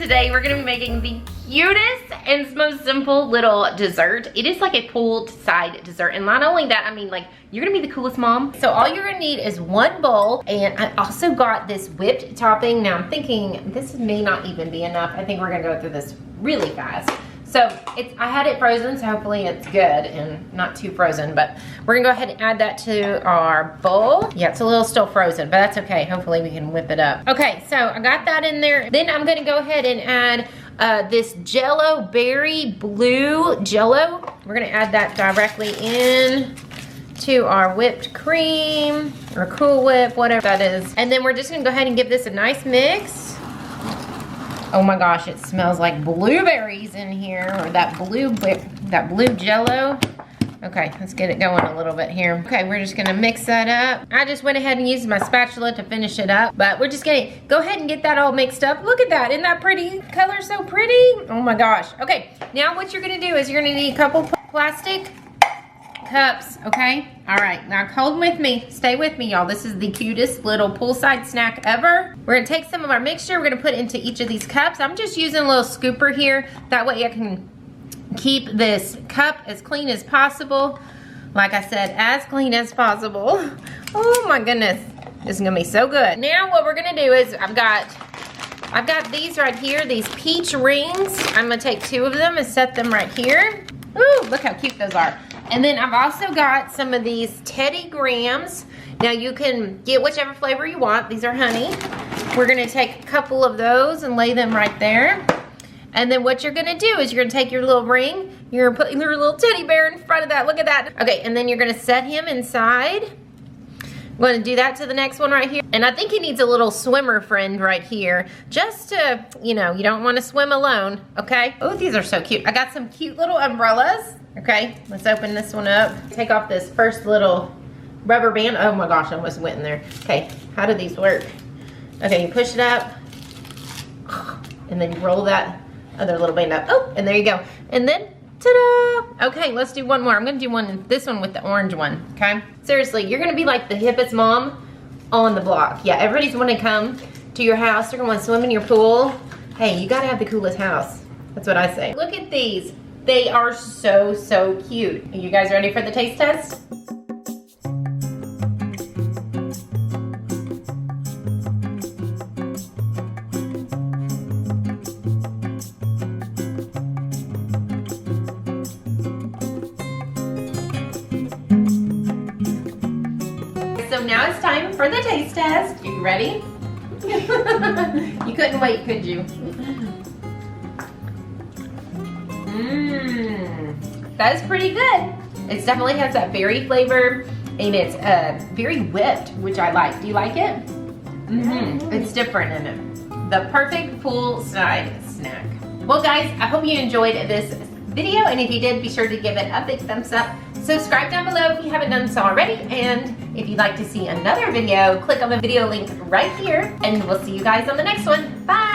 today we're gonna be making the cutest and most simple little dessert. It is like a poolside dessert, and not only that, I mean, like, you're gonna be the coolest mom. So all you're gonna need is one bowl, and I also got this whipped topping. Now I'm thinking this may not even be enough. I think we're gonna go through this really fast. So I had it frozen, so hopefully it's good and not too frozen, but we're gonna go ahead and add that to our bowl. Yeah, it's a little still frozen, but that's okay. Hopefully we can whip it up. Okay, so I got that in there. Then I'm gonna go ahead and add this Jello berry blue Jello. We're gonna add that directly in to our whipped cream or Cool Whip, whatever that is. And then we're just gonna go ahead and give this a nice mix. Oh my gosh, it smells like blueberries in here, or that blue Jello. Okay, let's get it going a little bit here. Okay, we're just gonna mix that up. I just went ahead and used my spatula to finish it up, but we're just gonna go ahead and get that all mixed up. Look at that, isn't that pretty? Color so pretty. Oh my gosh. Okay, now what you're gonna do is you're gonna need a couple plastic cups, okay? All right, now hold with me, stay with me, y'all. This is the cutest little poolside snack ever. We're gonna take some of our mixture, we're gonna put it into each of these cups. I'm just using a little scooper here, that way I can keep this cup as clean as possible. Like I said, as clean as possible. Oh my goodness, this is gonna be so good. Now what we're gonna do is, I've got these right here, these peach rings. I'm gonna take 2 of them and set them right here. Ooh, look how cute those are. And then I've also got some of these Teddy Grahams. Now you can get whichever flavor you want. These are honey. We're gonna take a couple of those and lay them right there. And then what you're gonna do is you're gonna take your little ring, you're gonna put your little teddy bear in front of that. Look at that. Okay, and then you're gonna set him inside. I'm gonna do that to the next one right here. And I think he needs a little swimmer friend right here, just to, you know, you don't wanna swim alone, okay? Oh, these are so cute. I got some cute little umbrellas. Okay, let's open this one up. Take off this first little rubber band. Oh my gosh, I almost went in there. Okay, how do these work? Okay, you push it up, and then you roll that other little band up. Oh, and there you go. And then, ta-da! Okay, let's do one more. I'm gonna do this one with the orange one, okay? Seriously, you're gonna be like the hippest mom on the block. Yeah, everybody's wanna come to your house. They're gonna wanna swim in your pool. Hey, you gotta have the coolest house. That's what I say. Look at these. They are so, so cute. Are you guys ready for the taste test? So now it's time for the taste test. Are you ready? You couldn't wait, could you? That is pretty good. It definitely has that berry flavor, and it's very whipped, which I like. Do you like it? It's different in it. The perfect poolside snack. Well guys, I hope you enjoyed this video, and if you did, be sure to give it a big thumbs up. Subscribe down below if you haven't done so already, and if you'd like to see another video, click on the video link right here, and we'll see you guys on the next one. Bye!